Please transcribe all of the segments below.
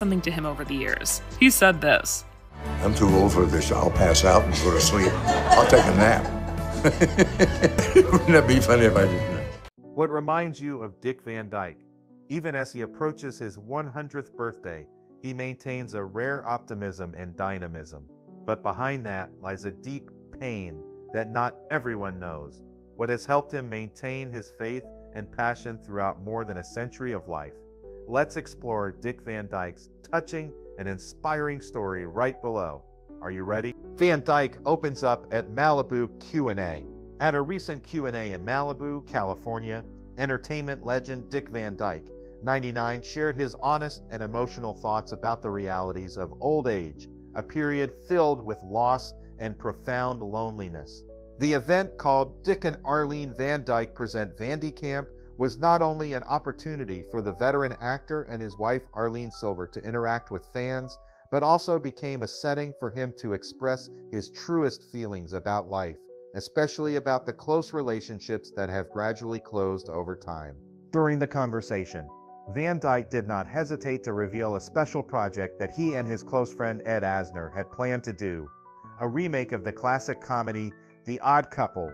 something to him over the years. He said this: I'm too old for this. I'll pass out and go to sleep. I'll take a nap. Wouldn't that be funny if I did that? What reminds you of Dick Van Dyke? Even as he approaches his 100th birthday, he maintains a rare optimism and dynamism. But behind that lies a deep pain that not everyone knows. What has helped him maintain his faith and passion throughout more than a century of life. Let's explore Dick Van Dyke's touching and inspiring story right below. Are you ready? Van Dyke opens up at Malibu Q&A. At a recent Q&A in Malibu, California, entertainment legend Dick Van Dyke, 99, shared his honest and emotional thoughts about the realities of old age, a period filled with loss and profound loneliness. The event, called Dick and Arlene Van Dyke Present Vandy Camp, was not only an opportunity for the veteran actor and his wife Arlene Silver to interact with fans, but also became a setting for him to express his truest feelings about life, especially about the close relationships that have gradually closed over time. During the conversation, Van Dyke did not hesitate to reveal a special project that he and his close friend Ed Asner had planned to do, a remake of the classic comedy The Odd Couple.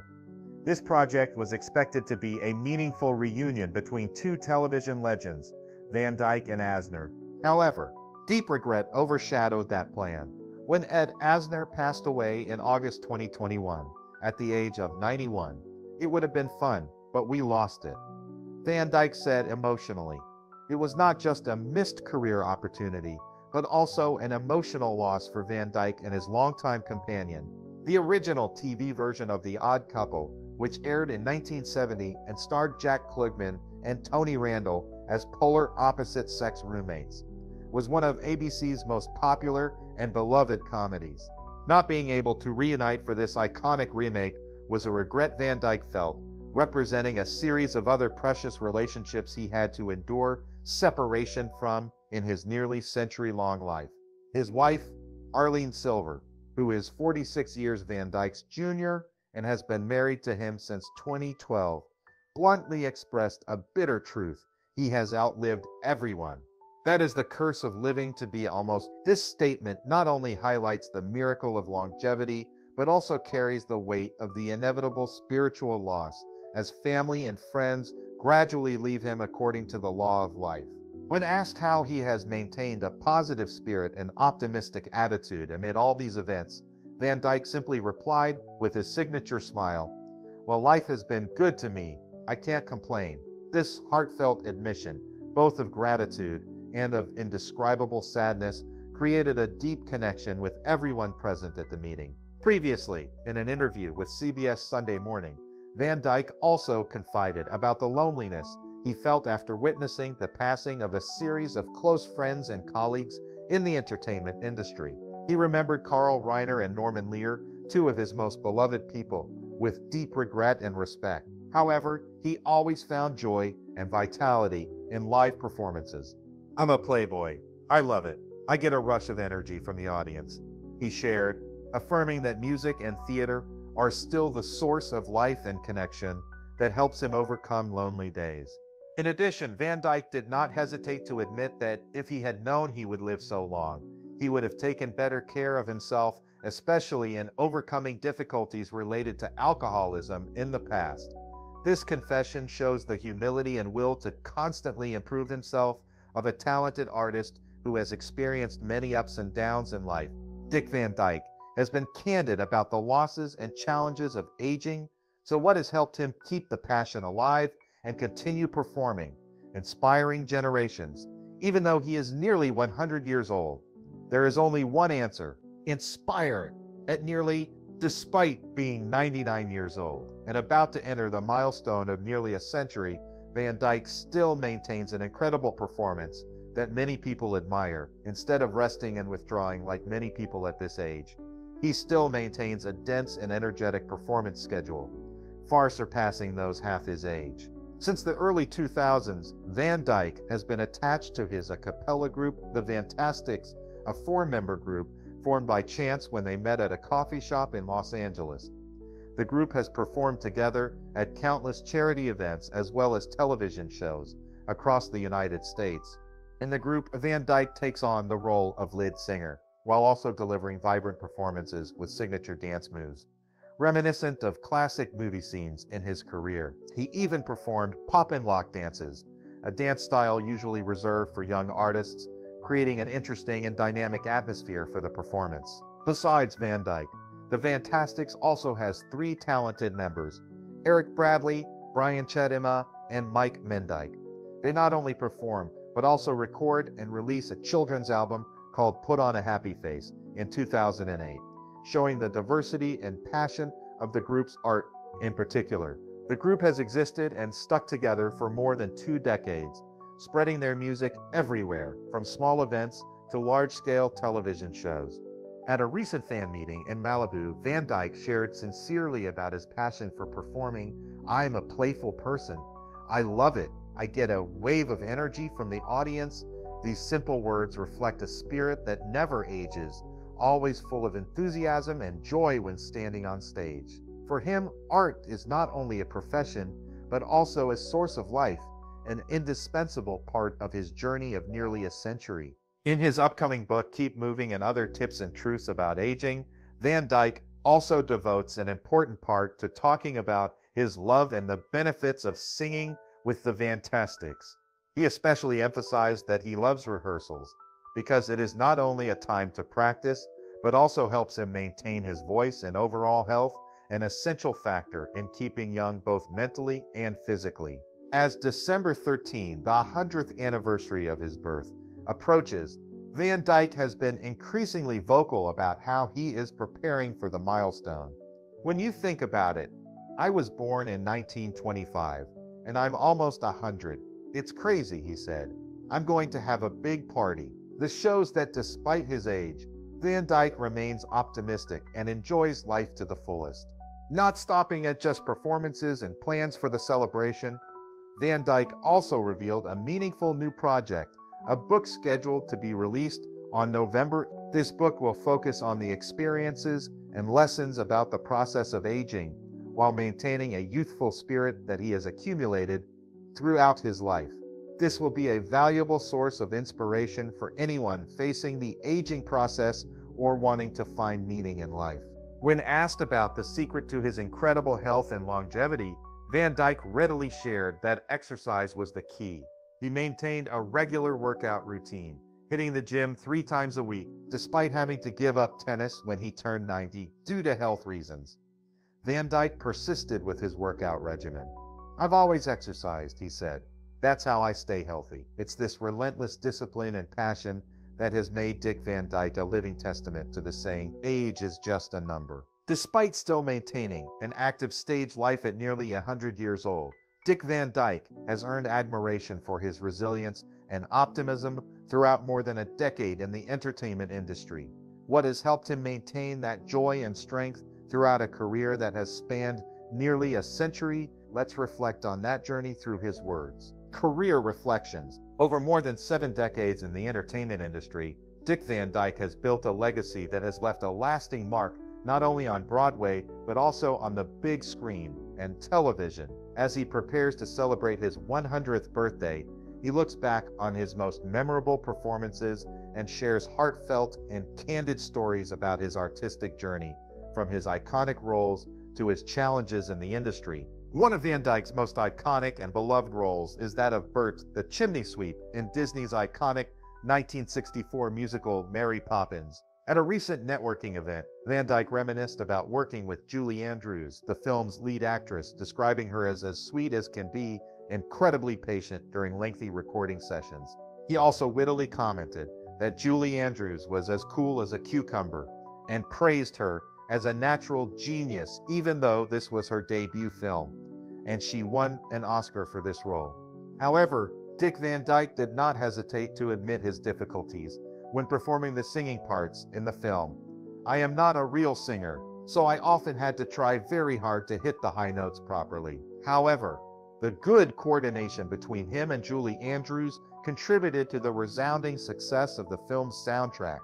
This project was expected to be a meaningful reunion between two television legends, Van Dyke and Asner. However, deep regret overshadowed that plan. When Ed Asner passed away in August 2021, at the age of 91, it would have been fun, but we lost it. Van Dyke said emotionally, "It was not just a missed career opportunity, but also an emotional loss for Van Dyke and his longtime companion." The original TV version of The Odd Couple, which aired in 1970 and starred Jack Klugman and Tony Randall as polar opposite sex roommates, was one of ABC's most popular and beloved comedies. Not being able to reunite for this iconic remake was a regret Van Dyke felt, representing a series of other precious relationships he had to endure separation from in his nearly century-long life. His wife, Arlene Silver, who is 46 years Van Dyke's junior and has been married to him since 2012, bluntly expressed a bitter truth: he has outlived everyone. That is the curse of living to be almost. This statement not only highlights the miracle of longevity, but also carries the weight of the inevitable spiritual loss, as family and friends gradually leave him according to the law of life. When asked how he has maintained a positive spirit and optimistic attitude amid all these events, Van Dyke simply replied with his signature smile, "Well, life has been good to me. I can't complain." This heartfelt admission, both of gratitude and of indescribable sadness, created a deep connection with everyone present at the meeting. Previously, in an interview with CBS Sunday Morning, Van Dyke also confided about the loneliness he felt after witnessing the passing of a series of close friends and colleagues in the entertainment industry. He remembered Carl Reiner and Norman Lear, two of his most beloved people, with deep regret and respect. However, he always found joy and vitality in live performances. "I'm a playboy. I love it. I get a rush of energy from the audience," he shared, affirming that music and theater are still the source of life and connection that helps him overcome lonely days. In addition, Van Dyke did not hesitate to admit that if he had known he would live so long, he would have taken better care of himself, especially in overcoming difficulties related to alcoholism in the past. This confession shows the humility and will to constantly improve himself of a talented artist who has experienced many ups and downs in life. Dick Van Dyke has been candid about the losses and challenges of aging. So what has helped him keep the passion alive and continue performing, inspiring generations, even though he is nearly 100 years old? There is only one answer: inspire. Despite being 99 years old and about to enter the milestone of nearly a century, Van Dyke still maintains an incredible performance that many people admire. Instead of resting and withdrawing like many people at this age, he still maintains a dense and energetic performance schedule, far surpassing those half his age. Since the early 2000s, Van Dyke has been attached to his a cappella group, The Fantastics, a four-member group formed by chance when they met at a coffee shop in Los Angeles. The group has performed together at countless charity events as well as television shows across the United States. In the group, Van Dyke takes on the role of lead singer, while also delivering vibrant performances with signature dance moves, reminiscent of classic movie scenes in his career. He even performed pop-and-lock dances, a dance style usually reserved for young artists, creating an interesting and dynamic atmosphere for the performance. Besides Van Dyke, the Fantastics also has 3 talented members, Eric Bradley, Brian Chedima, and Mike Mendyke. They not only perform, but also record and release a children's album called Put on a Happy Face in 2008, showing the diversity and passion of the group's art in particular. The group has existed and stuck together for more than 2 decades, spreading their music everywhere, from small events to large-scale television shows. At a recent fan meeting in Malibu, Van Dyke shared sincerely about his passion for performing. "I'm a playful person. I love it. I get a wave of energy from the audience. These simple words reflect a spirit that never ages, always full of enthusiasm and joy when standing on stage." For him, art is not only a profession, but also a source of life, an indispensable part of his journey of nearly a century. In his upcoming book, Keep Moving and Other Tips and Truths About Aging, Van Dyke also devotes an important part to talking about his love and the benefits of singing with the Fantastics. He especially emphasized that he loves rehearsals because it is not only a time to practice, but also helps him maintain his voice and overall health, an essential factor in keeping young both mentally and physically. As December 13, the 100th anniversary of his birth, approaches, Van Dyke has been increasingly vocal about how he is preparing for the milestone. "When you think about it, I was born in 1925, and I'm almost 100. It's crazy," he said. "I'm going to have a big party." This shows that despite his age, Van Dyke remains optimistic and enjoys life to the fullest. Not stopping at just performances and plans for the celebration, Van Dyke also revealed a meaningful new project, a book scheduled to be released on November. This book will focus on the experiences and lessons about the process of aging, while maintaining a youthful spirit that he has accumulated throughout his life. This will be a valuable source of inspiration for anyone facing the aging process or wanting to find meaning in life. When asked about the secret to his incredible health and longevity, Van Dyke readily shared that exercise was the key. He maintained a regular workout routine, hitting the gym 3 times a week, despite having to give up tennis when he turned 90 due to health reasons. Van Dyke persisted with his workout regimen. "I've always exercised," he said. "That's how I stay healthy." It's this relentless discipline and passion that has made Dick Van Dyke a living testament to the saying, "Age is just a number." Despite still maintaining an active stage life at nearly 100 years old, Dick Van Dyke has earned admiration for his resilience and optimism throughout more than a decade in the entertainment industry. What has helped him maintain that joy and strength throughout a career that has spanned nearly a century? Let's reflect on that journey through his words. Career reflections. Over more than 7 decades in the entertainment industry, Dick Van Dyke has built a legacy that has left a lasting mark not only on Broadway, but also on the big screen and television. As he prepares to celebrate his 100th birthday, he looks back on his most memorable performances and shares heartfelt and candid stories about his artistic journey, from his iconic roles to his challenges in the industry. One of Van Dyke's most iconic and beloved roles is that of Bert the Chimney Sweep in Disney's iconic 1964 musical Mary Poppins. At a recent networking event, Van Dyke reminisced about working with Julie Andrews, the film's lead actress, describing her as sweet as can be, incredibly patient during lengthy recording sessions. He also wittily commented that Julie Andrews was as cool as a cucumber and praised her as a natural genius, even though this was her debut film, and she won an Oscar for this role. However, Dick Van Dyke did not hesitate to admit his difficulties when performing the singing parts in the film. "I am not a real singer, so I often had to try very hard to hit the high notes properly." However, the good coordination between him and Julie Andrews contributed to the resounding success of the film's soundtrack,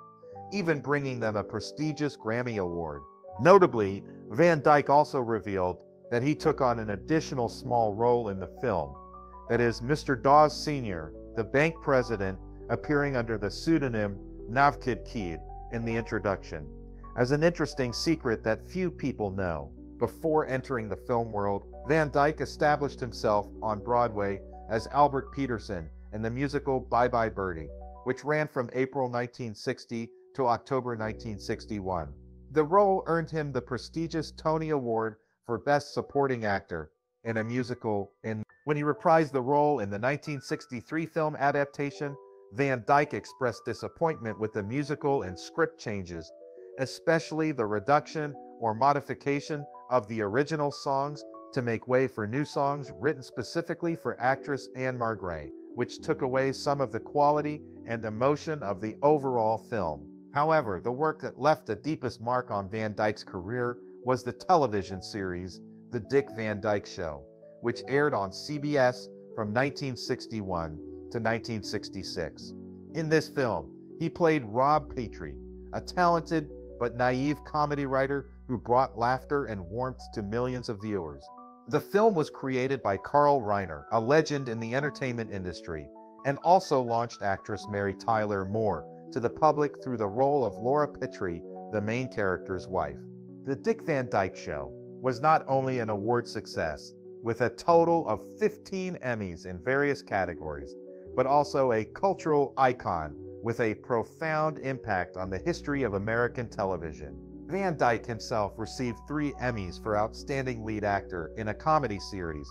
even bringing them a prestigious Grammy Award. Notably, Van Dyke also revealed that he took on an additional small role in the film, that is, Mr. Dawes Sr., the bank president appearing under the pseudonym Navkid Kid in the introduction. As an interesting secret that few people know, before entering the film world, Van Dyke established himself on Broadway as Albert Peterson in the musical Bye Bye Birdie, which ran from April 1960 to October 1961. The role earned him the prestigious Tony Award for Best Supporting Actor in a musical. When he reprised the role in the 1963 film adaptation, Van Dyke expressed disappointment with the musical and script changes, especially the reduction or modification of the original songs to make way for new songs written specifically for actress Anne Margret, which took away some of the quality and emotion of the overall film. However, the work that left the deepest mark on Van Dyke's career was the television series, The Dick Van Dyke Show, which aired on CBS from 1961 to 1966. In this film, he played Rob Petrie, a talented but naive comedy writer who brought laughter and warmth to millions of viewers. The film was created by Carl Reiner, a legend in the entertainment industry, and also launched actress Mary Tyler Moore to the public through the role of Laura Petrie, the main character's wife. The Dick Van Dyke Show was not only an award success, with a total of 15 Emmys in various categories, but also a cultural icon with a profound impact on the history of American television. Van Dyke himself received 3 Emmys for Outstanding Lead Actor in a Comedy Series.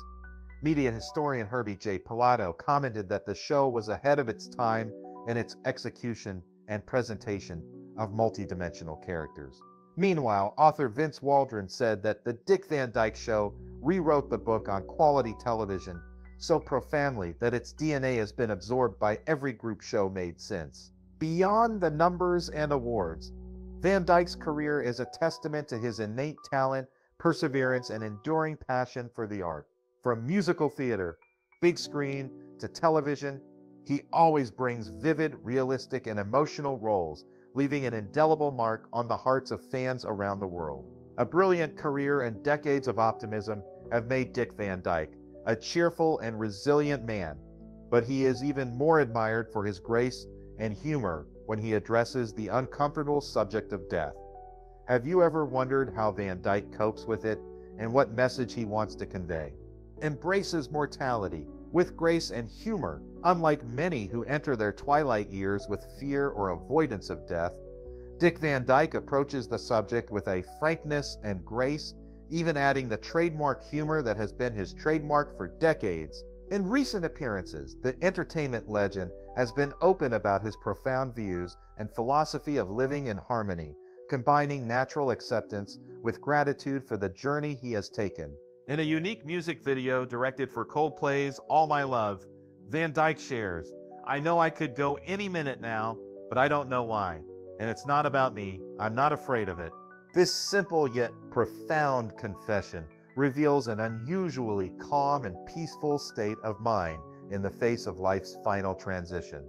Media historian Herbie J. Pilato commented that the show was ahead of its time in its execution and presentation of multidimensional characters. Meanwhile, author Vince Waldron said that The Dick Van Dyke Show rewrote the book on quality television so profoundly that its DNA has been absorbed by every group show made since. Beyond the numbers and awards, Van Dyke's career is a testament to his innate talent, perseverance, and enduring passion for the art. From musical theater, big screen, to television, he always brings vivid, realistic, and emotional roles, leaving an indelible mark on the hearts of fans around the world. A brilliant career and decades of optimism have made Dick Van Dyke a cheerful and resilient man, but he is even more admired for his grace and humor when he addresses the uncomfortable subject of death. Have you ever wondered how Van Dyke copes with it and what message he wants to convey? Embraces mortality with grace and humor, unlike many who enter their twilight years with fear or avoidance of death. Dick Van Dyke approaches the subject with a frankness and grace, even adding the trademark humor that has been his trademark for decades. In recent appearances, the entertainment legend has been open about his profound views and philosophy of living in harmony, combining natural acceptance with gratitude for the journey he has taken. In a unique music video directed for Coldplay's All My Love, Van Dyke shares, "I know I could go any minute now, but I don't know why. And it's not about me. I'm not afraid of it." This simple yet profound confession reveals an unusually calm and peaceful state of mind in the face of life's final transition.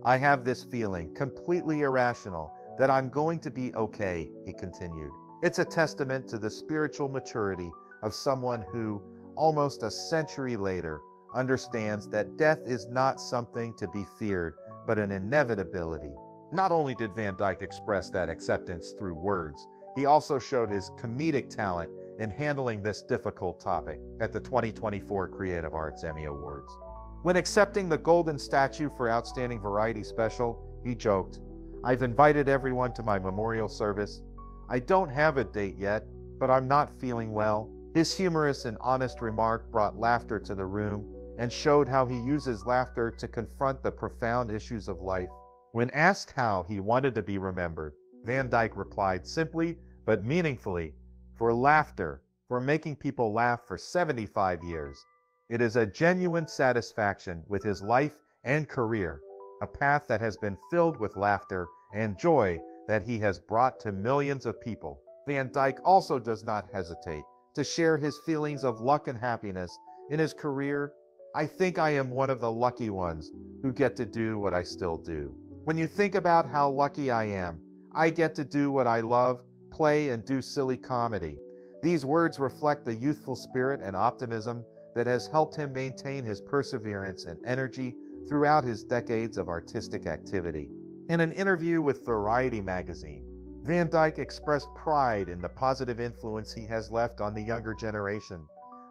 "I have this feeling, completely irrational, that I'm going to be okay," he continued. It's a testament to the spiritual maturity of someone who, almost a century later, understands that death is not something to be feared, but an inevitability. Not only did Van Dyke express that acceptance through words, he also showed his comedic talent in handling this difficult topic at the 2024 Creative Arts Emmy Awards. When accepting the Golden Statue for Outstanding Variety Special, he joked, "I've invited everyone to my memorial service. I don't have a date yet, but I'm not feeling well." His humorous and honest remark brought laughter to the room and showed how he uses laughter to confront the profound issues of life. When asked how he wanted to be remembered, Van Dyke replied simply but meaningfully, "For laughter, for making people laugh for 75 years. It is a genuine satisfaction with his life and career, a path that has been filled with laughter and joy that he has brought to millions of people." Van Dyke also does not hesitate to share his feelings of luck and happiness in his career. "I think I am one of the lucky ones who get to do what I still do. When you think about how lucky I am, I get to do what I love, play and do silly comedy." These words reflect the youthful spirit and optimism that has helped him maintain his perseverance and energy throughout his decades of artistic activity. In an interview with Variety magazine, Van Dyke expressed pride in the positive influence he has left on the younger generation.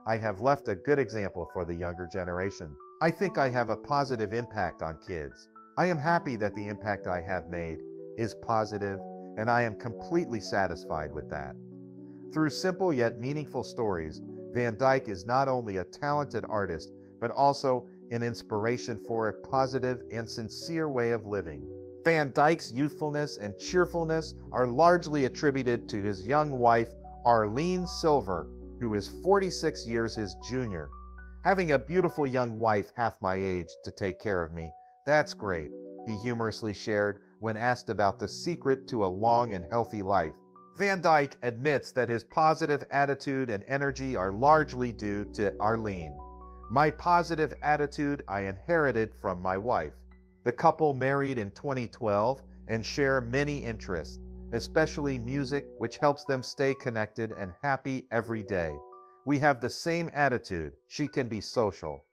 "I have left a good example for the younger generation. I think I have a positive impact on kids. I am happy that the impact I have made is positive, and I am completely satisfied with that." Through simple yet meaningful stories, Van Dyke is not only a talented artist, but also an inspiration for a positive and sincere way of living. Van Dyke's youthfulness and cheerfulness are largely attributed to his young wife, Arlene Silver, who is 46 years his junior. "Having a beautiful young wife half my age to take care of me, that's great," he humorously shared when asked about the secret to a long and healthy life. Van Dyke admits that his positive attitude and energy are largely due to Arlene. "My positive attitude I inherited from my wife." The couple married in 2012 and share many interests, especially music, which helps them stay connected and happy every day. "We have the same attitude. She can be social.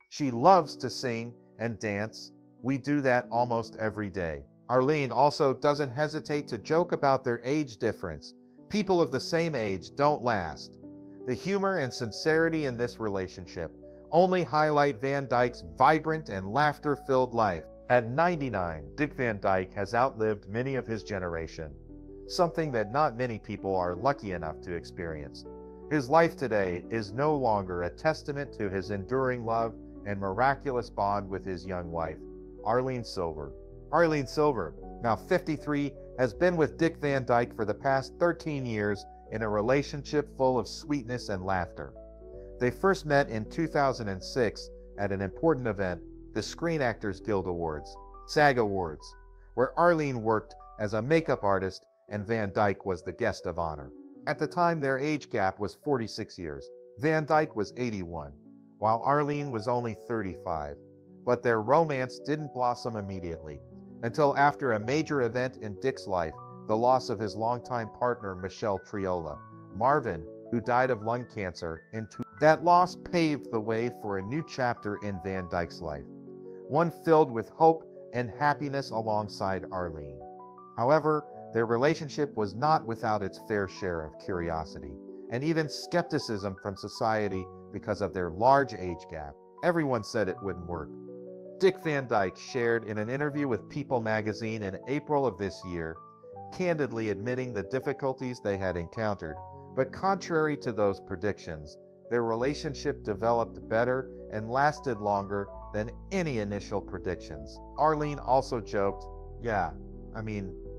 She loves to sing and dance. We do that almost every day." Arlene also doesn't hesitate to joke about their age difference. "People of the same age don't last." The humor and sincerity in this relationship only highlight Van Dyke's vibrant and laughter-filled life. At 99, Dick Van Dyke has outlived many of his generation, something that not many people are lucky enough to experience. His life today is no longer a testament to his enduring love and miraculous bond with his young wife, Arlene Silver. Arlene Silver, now 53, has been with Dick Van Dyke for the past 13 years in a relationship full of sweetness and laughter. They first met in 2006 at an important event, the Screen Actors Guild Awards, SAG Awards, where Arlene worked as a makeup artist and Van Dyke was the guest of honor. At the time, their age gap was 46 years. Van Dyke was 81, while Arlene was only 35. But their romance didn't blossom immediately, until after a major event in Dick's life, the loss of his longtime partner, Michelle Triola, Marvin, who died of lung cancer in That loss paved the way for a new chapter in Van Dyke's life, one filled with hope and happiness alongside Arlene. However, their relationship was not without its fair share of curiosity and even skepticism from society because of their large age gap. Everyone said it wouldn't work. Dick Van Dyke shared in an interview with People magazine in April of this year, candidly admitting the difficulties they had encountered, but contrary to those predictions, their relationship developed better and lasted longer than any initial predictions. Arlene also joked, "Yeah,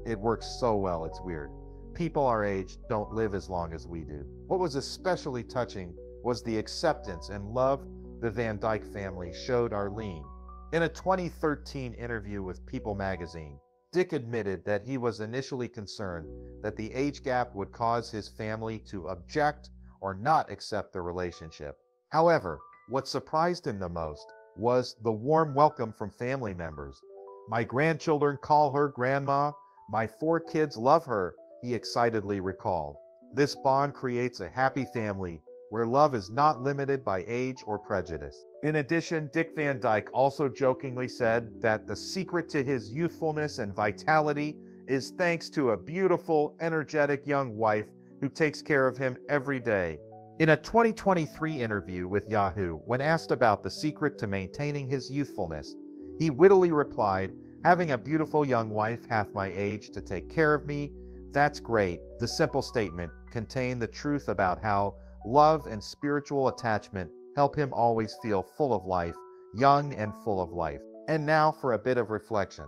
it works so well, it's weird. People our age don't live as long as we do." What was especially touching was the acceptance and love the Van Dyke family showed Arlene. In a 2013 interview with People magazine, Dick admitted that he was initially concerned that the age gap would cause his family to object or not accept the relationship. However, what surprised him the most was the warm welcome from family members. "My grandchildren call her grandma. My 4 kids love her," he excitedly recalled. This bond creates a happy family where love is not limited by age or prejudice. In addition, Dick Van Dyke also jokingly said that the secret to his youthfulness and vitality is thanks to a beautiful, energetic young wife who takes care of him every day. In a 2023 interview with Yahoo, when asked about the secret to maintaining his youthfulness, he wittily replied, "Having a beautiful young wife half my age to take care of me, that's great." The simple statement contained the truth about how love and spiritual attachment help him always feel full of life, young and full of life. And now for a bit of reflection.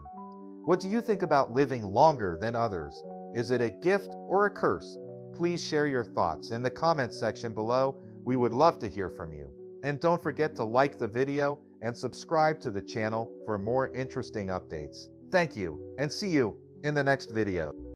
What do you think about living longer than others? Is it a gift or a curse? Please share your thoughts in the comments section below. We would love to hear from you. And don't forget to like the video and subscribe to the channel for more interesting updates. Thank you, and see you in the next video.